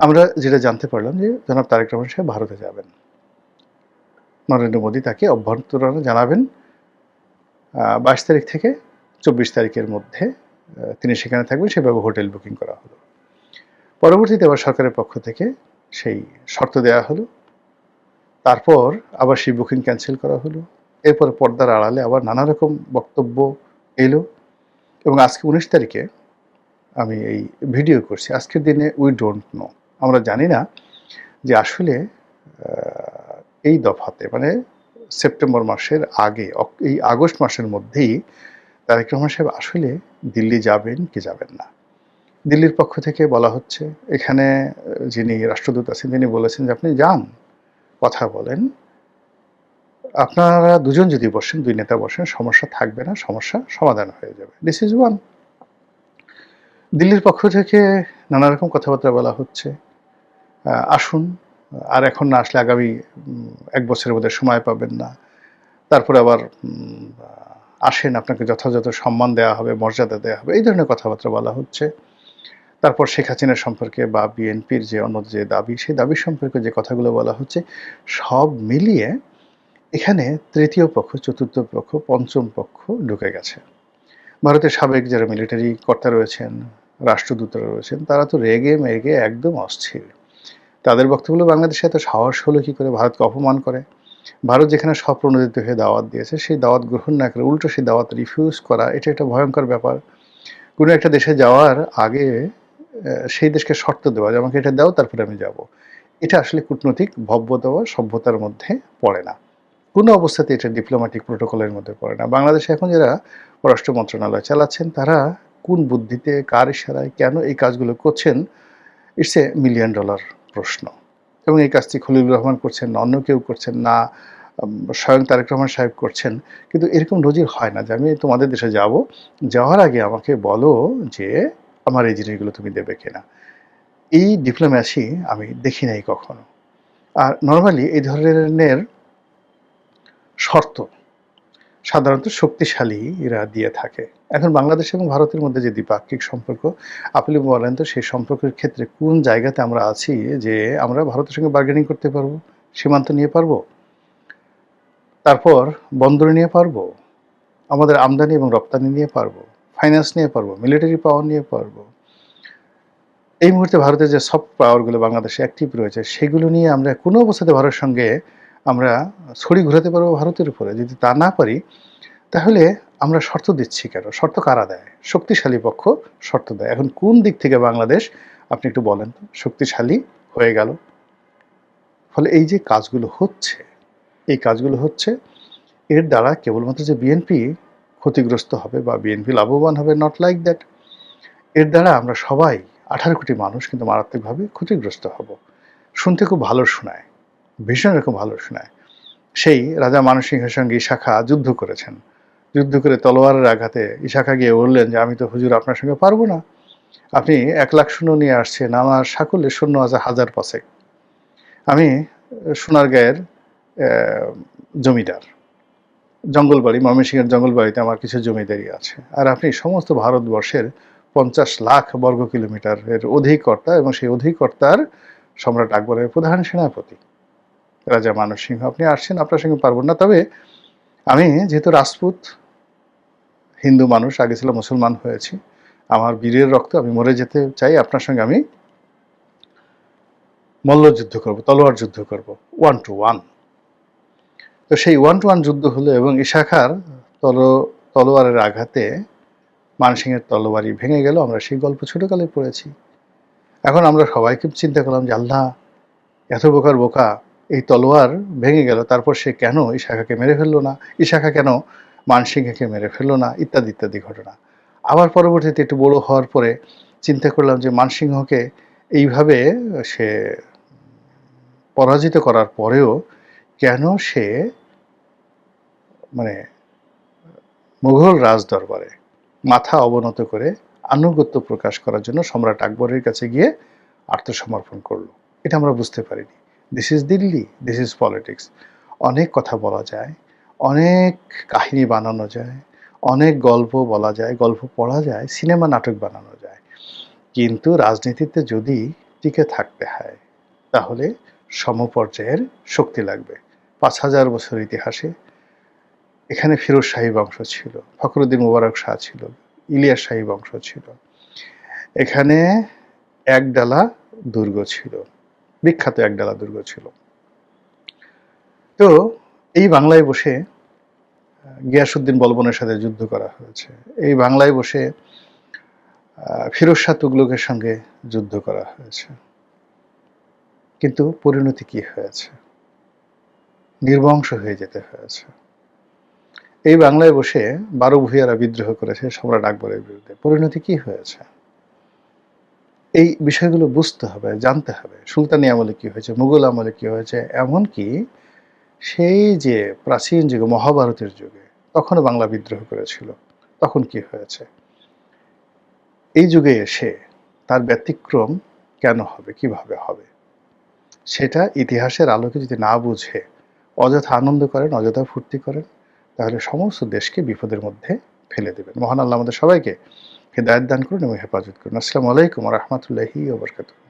আমরা যেটা জানতে পারলাম যে জনাব তারেক রহমান সাহেব ভারতে যাবেন। নরেন্দ্র মোদী তাকে অভ্যর্থনা জানাবেন ২২ তারিখ থেকে ২৪ তারিখের মধ্যে তিনি সেখানে থাকবেন, সেভাবে হোটেল বুকিং করা হলো। পরবর্তীতে আবার সরকারের পক্ষ থেকে সেই শর্ত দেয়া হলো। তারপর আবার সেই বুকিং ক্যানসেল করা হলো। এরপর পর্দার আড়ালে আবার নানা রকম বক্তব্য এলো এবং আজকে ১৯ তারিখে আমি এই ভিডিও করছি। আজকের দিনে উই ডোন্ট নো। আমরা জানি না যে আসলে এই দফাতে মানে সেপ্টেম্বর মাসের আগে এই আগস্ট মাসের মধ্যেই তারেক রহমান সাহেব আসলে দিল্লি যাবেন কি যাবেন না। দিল্লির পক্ষ থেকে বলা হচ্ছে, এখানে যিনি রাষ্ট্রদূত আছেন তিনি বলেছেন যে আপনি যান, কথা বলেন। আপনারা দুজন যদি বসেন, দুই নেতা বসেন, সমস্যা থাকবে না, সমস্যা সমাধান হয়ে যাবে। This is one. দিল্লির পক্ষ থেকে নানা রকম কথাবার্তা বলা হচ্ছে। আসুন, আর এখন না আসলে আগামী ১ বছরের মধ্যে সময় পাবেন না। তারপরে আবার আসেন, আপনাকে যথাযথ সম্মান দেওয়া হবে, মর্যাদা দেওয়া হবে, এই ধরনের কথাবার্তা বলা হচ্ছে। তারপর শেখ হাসিনা সম্পর্কে বা বিএনপির যে অন্য যে দাবি, সেই দাবি সম্পর্কে যে কথাগুলো বলা হচ্ছে, সব মিলিয়ে এখানে তৃতীয় পক্ষ, চতুর্থ পক্ষ, পঞ্চম পক্ষ ঢুকে গেছে। ভারতের সাবেক যারা মিলিটারি কর্তা রয়েছেন, রাষ্ট্রদূতরা রয়েছেন, তারা তো রেগে মেগে একদম অস্থির। তাদের বক্তব্য বাংলাদেশে এত সাহস হলো কি করে ভারতকে অপমান করে। ভারত যেখানে স্বপ্রণোদিত হয়ে দাওয়াত দিয়েছে, সেই দাওয়াত গ্রহণ না করে উল্টো সেই দাওয়াত রিফিউজ করা, এটা একটা ভয়ঙ্কর ব্যাপার। কোনো একটা দেশে যাওয়ার আগে সেই দেশকে শর্ত দেওয়া যে আমাকে এটা দাও তারপরে আমি যাব, এটা আসলে কূটনৈতিক ভব্যতা বা সভ্যতার মধ্যে পড়ে না। কোনো অবস্থাতে এটা ডিপ্লোম্যাটিক প্রোটোকলের মধ্যে পড়ে না। বাংলাদেশে এখন যারা পররাষ্ট্র মন্ত্রণালয় চালাচ্ছেন, তারা কোন বুদ্ধিতে, কার ইশারায়, কেন এই কাজগুলো করছেন, ইটস এ মিলিয়ন ডলার প্রশ্ন। এবং এই কাজটি খলিলুর রহমান করছেন না, অন্য কেউ করছেন না, স্বয়ং তারেক রহমান সাহেব করছেন। কিন্তু এরকম নজির হয় না যে আমি তোমাদের দেশে যাব, যাওয়ার আগে আমাকে বলো যে আমার এই জিনিসগুলো তুমি দেবে কিনা। এই ডিপ্লোম্যাসি আমি দেখি নাই কখনো। আর নর্মালি এই ধরনের শর্ত সাধারণত শক্তিশালী এরা দিয়ে থাকে। এখন বাংলাদেশ এবং ভারতের মধ্যে যে দ্বিপাক্ষিক সম্পর্ক, আপনি বলেন তো সেই সম্পর্কের ক্ষেত্রে কোন জায়গাতে আমরা আছি যে আমরা ভারতের সঙ্গে বার্গেনিং করতে পারবো, সীমান্ত নিয়ে পারবো, তারপর বন্দর নিয়ে পারবো, আমাদের আমদানি এবং রপ্তানি নিয়ে পারবো, ফাইন্যান্স নিয়ে পারবো, মিলিটারি পাওয়ার নিয়ে পারবো। এই মুহূর্তে ভারতের যে সফট পাওয়ারগুলো বাংলাদেশে অ্যাক্টিভ রয়েছে, সেগুলো নিয়ে আমরা কোনো অবস্থাতে ভারতের সঙ্গে আমরা ছড়ি ঘোরাতে পারবো ভারতের উপরে। যদি তা না পারি, তাহলে আমরা শর্ত দিচ্ছি কেন? শর্ত কারা দেয়? শক্তিশালী পক্ষ শর্ত দেয়। এখন কোন দিক থেকে বাংলাদেশ, আপনি একটু বলেন তো, শক্তিশালী হয়ে গেল? ফলে এই যে কাজগুলো হচ্ছে, এই কাজগুলো হচ্ছে, এর দ্বারা কেবলমাত্র যে বিএনপি ক্ষতিগ্রস্ত হবে বা বিএনপি লাভবান হবে, নট লাইক দ্যাট। এর দ্বারা আমরা সবাই ১৮ কোটি মানুষ কিন্তু মারাত্মকভাবে ক্ষতিগ্রস্ত হব। শুনতে খুব ভালো শোনায়, ভীষণ রকম ভালো শোনায়। সেই রাজা মানসিংহের সঙ্গে ইশাখা যুদ্ধ করেছেন। যুদ্ধ করে তলোয়ারের আঘাতে ইশাখা গিয়ে বললেন যে আমি তো হুজুর আপনার সঙ্গে পারবো না। আপনি ১,০০,০০০ সৈন্য নিয়ে আসছেন, আমার সাকল্যে সৈন্য আছে ১,০০০ পাঁচেক। আমি সোনারগাঁয়ের জমিদার, জঙ্গলবাড়ি, ময়মনসিংহের জঙ্গলবাড়িতে আমার কিছু জমিদারি আছে, আর আপনি সমস্ত ভারতবর্ষের ৫০ লাখ বর্গ কিলোমিটারের অধিকর্তা এবং সেই অধিকর্তার সম্রাট আকবরের প্রধান সেনাপতি রাজা মানসিংহ। আপনি আসছেন, আপনার সঙ্গে পারবো না। তবে আমি যেহেতু রাজপুত হিন্দু মানুষ, আগে ছিল মুসলমান হয়েছি, আমার বীরের রক্ত, আমি মরে যেতে চাই, আপনার সঙ্গে আমি মল্লযুদ্ধ করব, তলোয়ার যুদ্ধ করব, 1 to 1। তো সেই 1 to 1 যুদ্ধ হলো এবং ইশাখার তলোয়ারের আঘাতে মানসিংহের তলোয়ারি ভেঙে গেল। আমরা সেই গল্প ছোটকালে পড়েছি। এখন আমরা সবাইকে চিন্তা করলাম যে আল্লাহ, এত বোকার বোকা, এই তলোয়ার ভেঙে গেল, তারপর সে কেন ইশাখাকে মেরে ফেললো না, ইশাখা কেন মানসিংহকে মেরে ফেললো না, ইত্যাদি ইত্যাদি ঘটনা। আবার পরবর্তীতে একটু বড় হওয়ার পরে চিন্তা করলাম যে মানসিংহকে এইভাবে সে পরাজিত করার পরেও কেন সে মানে মুঘল রাজদরবারে মাথা অবনত করে আনুগত্য প্রকাশ করার জন্য সম্রাট আকবরের কাছে গিয়ে আত্মসমর্পণ করলো। এটা আমরা বুঝতে পারিনি। This is Delhi, this is politics. অনেক কথা বলা যায়, অনেক কাহিনী বানানো যায়, অনেক গল্প বলা যায়, গল্প পড়া যায়, সিনেমা নাটক বানানো যায়। কিন্তু রাজনীতিতে যদি টিকে থাকতে হয়, তাহলে সমপর্যায়ের শক্তি লাগবে। ৫,০০০ বছর ইতিহাসে এখানে ফিরোজ শাহী বংশ ছিল, ফখরুদ্দিন মোবারক শাহ ছিল, ইলিয়াস শাহী বংশ ছিল। এখানে একডালা দুর্গ ছিল, বিখ্যাত একডালা দুর্গ ছিল। তো এই বাংলায় বসে গিয়াসউদ্দিন বলবনের সাথে যুদ্ধ করা হয়েছে। এই বাংলায় বসে ফিরোজ শাহ তুগলকের সঙ্গে যুদ্ধ করা হয়েছে। কিন্তু পরিণতি কি হয়েছে? নির্বংশ হয়ে যেতে হয়েছে। এই বাংলায় বসে ১২ ভূঁইয়ারা বিদ্রোহ করেছে সম্রাট আকবরের বিরুদ্ধে। পরিণতি কি হয়েছে? এই বিষয়গুলো বুঝতে হবে, জানতে হবে। সুলতানি আমলে কি হয়েছে, মুঘল আমলে কি হয়েছে, এমনকি সেই যে প্রাচীন যুগে, মহাভারতের যুগে, তখনও বাংলা বিদ্রোহ করেছিল, তখন কি হয়েছে? এই যুগে এসে তার ব্যতিক্রম কেন হবে, কিভাবে হবে, সেটা ইতিহাসের আলোকে যদি না বুঝে অযথা আনন্দ করেন, অযথা ফুর্তি করেন, তাহলে সমস্ত দেশকে বিপদের মধ্যে ফেলে দেবেন। মহান আল্লাহ আমাদের সবাইকে হিদায়াত দান করুন এবং হেফাজত করুন। আসসালামু আলাইকুম ওয়া রাহমাতুল্লাহি ওয়া বারাকাতুহু।